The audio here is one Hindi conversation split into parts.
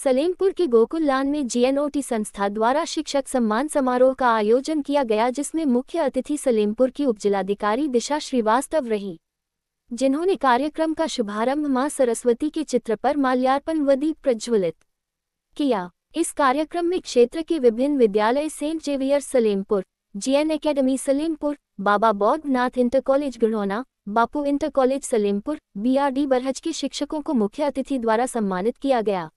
सलेमपुर के गोकुललान में जीएनओटी संस्था द्वारा शिक्षक सम्मान समारोह का आयोजन किया गया, जिसमें मुख्य अतिथि सलेमपुर की उपजिलाधिकारी दिशा श्रीवास्तव रही, जिन्होंने कार्यक्रम का शुभारंभ मां सरस्वती के चित्र पर माल्यार्पण व दीप प्रज्वलित किया। इस कार्यक्रम में क्षेत्र के विभिन्न विद्यालय Saint Xavier's Salempur, GN academy Salempur, Baba Baudhnath inter college Garhauna, Bapu inter college Salempur, BRD Barhaj के शिक्षकों को मुख्य अतिथि द्वारा सम्मानित किया गया।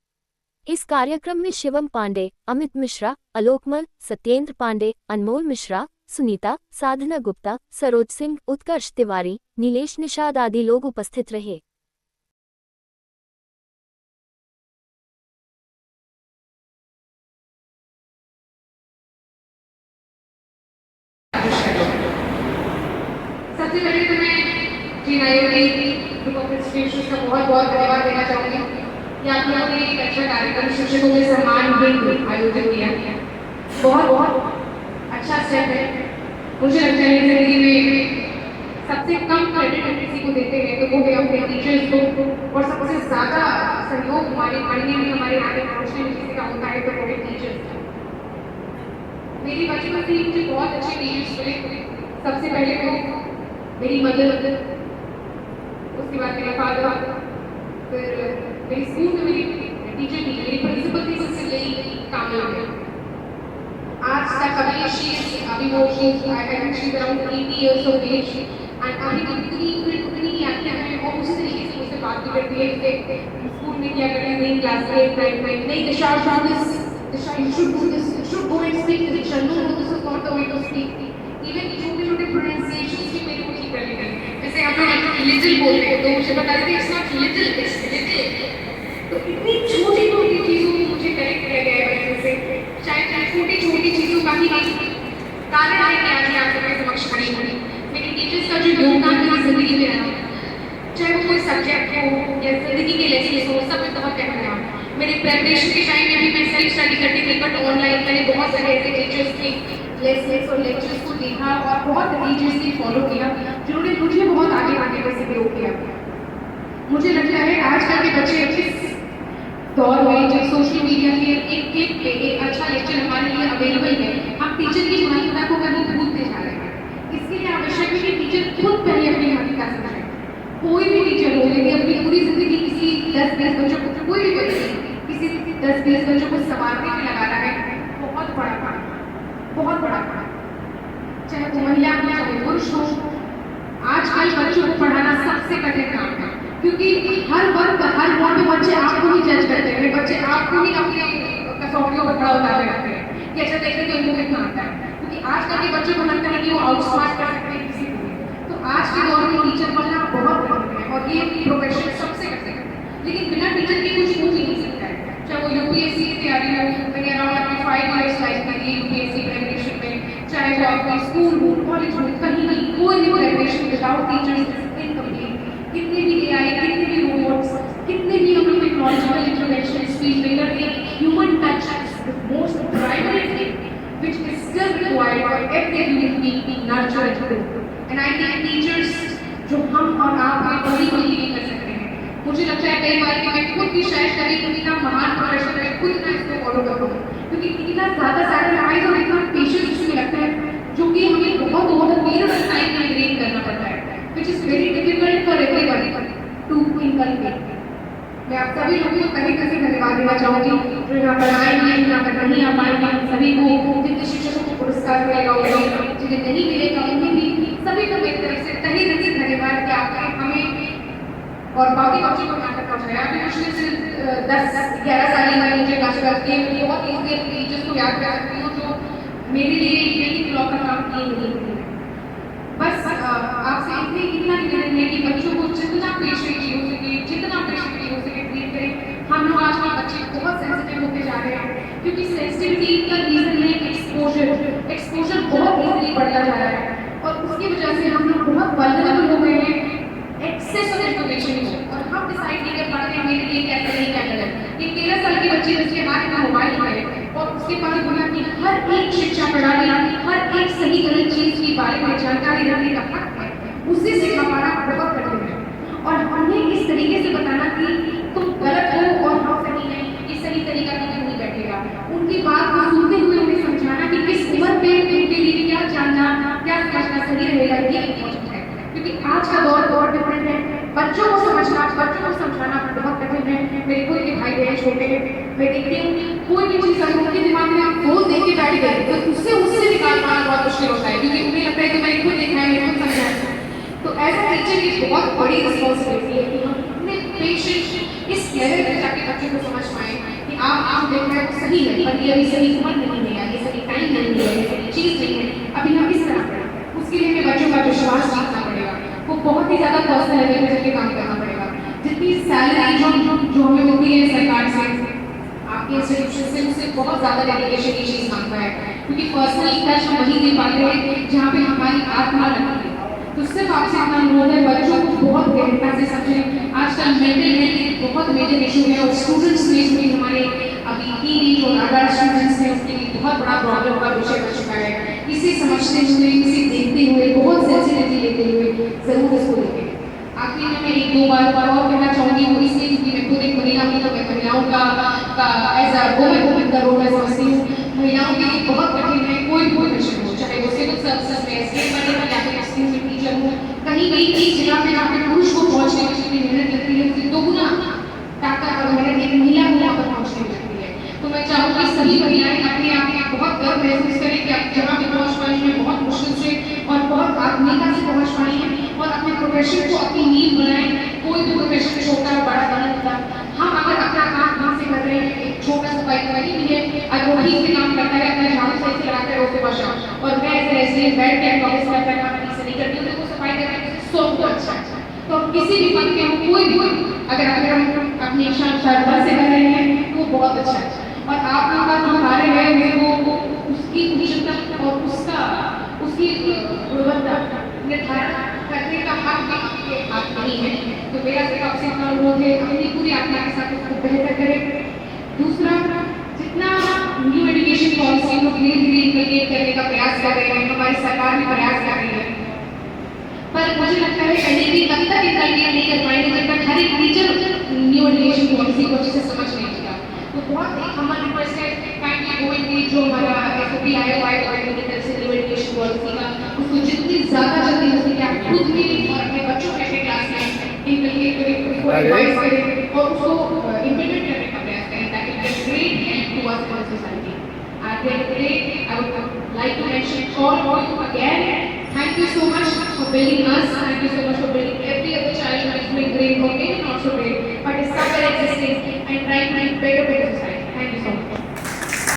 इस कार्यक्रम में शिवम पांडे, अमित मिश्रा, आलोकमल, सत्येंद्र पांडे, अनमोल मिश्रा, सुनीता, साधना गुप्ता, सरोज सिंह, उत्कर्ष तिवारी, नीलेश निषाद आदि लोग उपस्थित रहे। सबसे पहले तो मैं जीएनओटी ग्रुप ऑफ इंस्टीट्यूशंस का बहुत बहुत धन्यवाद देना चाहूँगी कि आप लोगों ने एक अच्छा कार्यक्रम शिक्षकों के सम्मान के आयोजित किया। बहुत अच्छा स्टेप है। मुझे लगता है जिंदगी में सबसे कम क्रेडिट किसी को देते हैं तो वो है अपने टीचर्स को, और सबसे ज़्यादा सहयोग हमारे पढ़ने में हमारे आगे पहुँचने में किसी का होता है तो वो है टीचर्स। मेरी बचपन से मुझे बहुत अच्छे टीचर्स मिले। सबसे पहले तो मेरी मदर, उसके बाद मेरा फादर, फिर मेरी स्कूल में मेरी टीचर थी, मेरी प्रिंसिपल थी, सबसे यही कामयाब है। आज तक अभी she around 80 years of age and अभी उतनी ही एक्टिव है और उसी तरीके से मुझसे बात भी करती है जैसे स्कूल में क्या करते हैं, नई क्लास में नहीं दिशा you should do this, you should go and speak to Diksha, no this is not the way to speak। Even छोटे-छोटे प्रोनाउंसिएशंस भी मेरे को ठीक करने लगे। जैसे आप लोग लिटिल बोलते हैं तो मुझे बता देते it's not little, it's little. तो इतनी छोटी-छोटी चीज़ों को मुझे करेक्ट किया गया है बचपन से, चाहे छोटी-छोटी चीज़ों का ही कारण है कि आज मैं आप सबके समक्ष खड़ी हूँ। मेरे टीचर्स का जो योगदान मेरी जिंदगी में रहा, चाहे वो कोई सब्जेक्ट हो या जिंदगी के लेसन हो, सब में बहुत अहम रहा। मेरी प्रेपरेशन के टाइम में भी मैं सेल्फ स्टडी करती थी, बट ऑनलाइन मैंने बहुत सारे ऐसे टीचर्स के लेसन्स और लेक्चर्स को देखा और बहुत रीलिजियसली फॉलो किया, जिन्होंने मुझे बहुत आगे बढ़ने का सहयोग किया। मुझे लगता है आजकल के बच्चे इस दौर में जब सोशल मीडिया के एक क्लिक पे एक अच्छा लेक्चर हमारे लिए अवेलेबल है, हम टीचर की महत्ता को कभी भूलते जा रहे हैं। इसके लिए आवश्यक है कि टीचर खुद पहले अपनी महत्ता समझे। कोई भी टीचर हो, यदि अपनी पूरी जिंदगी किसी 10-20 बच्चों को, कोई भी बच्चे किसी 10-20 बच्चों को संवारने में लगा रहा है, बहुत बड़ा काम, बहुत बड़ा काम, चाहे वो महिला हो चाहे पुरुष हो। आजकल बच्चों को पढ़ाना सबसे कठिन काम है, क्योंकि हर वर्ग हर मोड़ में बच्चे आपको ही जज करते हैं, बच्चे आपको ही अपने कसौटियों पर खड़ा उतारते रहते हैं कि अच्छा देखते तो इनको कितना आता है, क्योंकि आजकल के बच्चों को लगता है कि वो आउटस्मार्ट कर सकते हैं किसी को भी। तो आज के दौर में टीचर बनना बहुत कठिन है और ये प्रोफेशन सबसे कठिन है, लेकिन बिना टीचर के कुछ हो ही नहीं सकता है। चाहे वो यूपीएससी की तैयारी हो, मैंने अराउंड 5 years लाइफ की यूपीएससी प्रिपरेशन में, चाहे वो आपका स्कूल हो, कॉलेज हो, कहीं भी कोई भी preparation without teachers is incomplete. कितने भी एआई, कितने भी रोबोट्स, कितने भी हम लोग टेक्नोलॉजिकल इंटरवेंशन स्पीच लेकर के human touch is the most primary thing which is still required for every human being to nurture and grow. And I think teachers जो हम और आप हैं वही नहीं कर सकते हैं। मुझे लगता है कई बार कि मैं खुद भी शायद कभी इतना महान प्रोफेशन है, खुद ना इसको फॉलो करूँ, क्योंकि इतना ज़्यादा सैक्रिफाइस और इतना पेशेंस इसमें लगता है, जो कि हमें बहुत पीरियड ऑफ टाइम में ग्रेन करना पड़ता है, which is very difficult for everyone to inculcate. मैं आप सभी लोगों को कहीं कहीं धन्यवाद देना चाहूँगी जो यहाँ पर आएंगे, यहाँ पर नहीं आ पाएंगे, सभी को, जितने शिक्षकों को पुरस्कार मिलेगा उन्हें, जिन्हें नहीं मिलेगा उन्हें भी, सभी को मेरी तरफ से तहे दिल से धन्यवाद कि आपने हमें और बाकी बच्चों को यहाँ तक पहुँचाया। अभी मुश्किल से 10-11 साल की मैंने मुझे क्लास करती है, मुझे बहुत ईजी टीचर्स को याद कर सकती हूँ जो मेरे लिए यही ब्लॉक का काम किए नहीं होते हैं। बस आपसे इतना निवेदन है कि बच्चों को जितना पेशेंटली हो सके, जितना पेशेंटली हो सके ट्रीट करें। हम लोग आजकल बच्चे बहुत सेंसिटिव होते जा रहे हैं, क्योंकि सेंसिटिविटी का रीज़न है एक्सपोजर बहुत ईजिली बढ़ता जा रहा है और उसकी वजह से हम लोग बहुत वल्नरेबल हो गए हैं एक्सेस ऑफ इन्फॉर्मेशन को, और हम डिसाइड नहीं कर पाते हैं मेरे लिए क्या करें क्या करें। एक 13 साल की बच्ची जिसके हाथ में मोबाइल है और उसके पास दुनिया की हर एक शिक्षा प्रणाली, हर एक सही गलत चीज़ के बारे में जानकारी रखने का हक है, उसे सिखा पाना बहुत कठिन है। और हमें इस तरीके से बताना कि तुम गलत हो और हम सही हैं, ये सही तरीके पे मैं देखती हूँ कोई भी चीज़ अगर उनके दिमाग में आप रोज देख के बैठ गए तो उससे निकाल पाना बहुत मुश्किल होता है, क्योंकि उन्हें लगता है कि मैंने खुद देखा है, मैंने खुद समझा है। तो एज अ टीचर ये बहुत बड़ी रिस्पॉन्सिबिलिटी है कि हम अपने पेशेंट इस लेवल पर जाके बच्चों को समझ पाए कि आप देख रहे हो सही है, पर ये अभी सही उम्र नहीं है, या ये सही टाइम नहीं है, ये सही चीज़ नहीं है, अभी हम किस तरह करें। उसके लिए हमें बच्चों का विश्वास जीतना पड़ेगा, वो बहुत ही ज़्यादा पर्सनल लेवल पर जाके काम करना पड़ेगा। जितनी सैलरी जो हमें मिलती है सरकार से, आपके इंस्टीट्यूशन से, उससे बहुत ज़्यादा डेडिकेशन की चीज़ मांगता है, क्योंकि पर्सनल टच हम वहीं दे पाते हैं जहाँ पे हमारी आत्मा लगती है। तो सिर्फ आपसे अपना अनुरोध है, बच्चों को बहुत गहनता से समझें। आजकल मेंटल हेल्थ एक बहुत मेजर इशू है, और स्टूडेंट्स में जो हमारे अभी टीनेज और अडल्ट स्टूडेंट्स हैं उसके लिए बहुत बड़ा प्रॉब्लम का विषय बन चुका है। इसे समझते हुए, इसे देखते हुए, बहुत सेंसिटिविटी लेते हुए जरूर इसको देखें। आखिर में मैं एक दो बार और कहना चाहूँगी, वो इसलिए क्योंकि मैं खुद एक महिला हूँ, तो मैं महिलाओं का एज अ वुमेन का रोल मैं समझती हूँ। महिलाओं के लिए बहुत कठिन है कोई भी प्रोफेशन हो, चाहे वो सिविल सर्विसेज में एसडीएम बने या फिर स्कूल में टीचर हो, कहीं एक जगह पे जहाँ पे पुरुष को पहुँचने में जितनी मेहनत लगती है उससे दोगुना ताकत और मेहनत एक महिला को वहाँ पर पहुँचने में लगती है। तो मैं चाहूँगी सभी महिलाएं अपने आप में बहुत गर्व महसूस करें कि आप जहाँ पे पहुँच पाई हैं बहुत मुश्किल से और बहुत आत्मीयता से पहुँच पाई हैं, और अपने प्रोफेशन को अपनी नींव बनाएं। कोई भी प्रोफेशन छोटा बड़ा नहीं होता। हम अगर अपना काम ढंग से कर रहे हैं, एक छोटा सा सफाई भी है, अगर वो ठीक से काम करता है, अपना झाड़ू सही से लगाता है रोज सुबह शाम, और मैं ऐसे ऐसे बैठ के ऑफिस में अपना काम ठीक से नहीं करती हूँ, तो वो सफाई करने से सौ को अच्छा है। तो हम किसी भी पद के हम कोई भी अगर हम अपनी इच्छा अनुसार घर से कर रहे हैं तो वो बहुत अच्छा है। और आप लोगों का जो कार्य है वो उसकी उच्चता और उसकी गुणवत्ता निर्धारण करने का हक भी आपके हाथ नहीं है। तो मेरा सिर्फ आपसे इतना अनुरोध है, अपनी पूरी आत्मा के साथ उसको बेहतर करें। दूसरा, जितना न्यू एजुकेशन पॉलिसी को धीरे धीरे इंप्लीमेंट करने का प्रयास कर रहे हैं, हमारी सरकार भी प्रयास कर रही है, पर मुझे लगता है कहीं भी तब तक इंप्लीमेंट नहीं कर पाएंगे जब तक हर एक टीचर न्यू एजुकेशन पॉलिसी को अच्छे से समझ नहीं चुका। तो बहुत एक हमारी रिक्वेस्ट है, काइंडली गोइंग जो हमारा एसओपी आया हुआ है न्यू एजुकेशन पॉलिसी का, उसको जितनी ज़्यादा जल्दी हो सके आप खुद भी और अपने बच्चों के अपने क्लास में इंप्लीमेंट करें, उसको एडवाइस करें और उसको इम्प्लीमेंट करने का प्रयास करें, ताकि it can great help to us as society. At the end of the day, I would like to mention all of you again. Thank you so much for building us. Thank you so much for building every other child who is doing great or maybe not so great, but is somewhere existing and trying to make better society.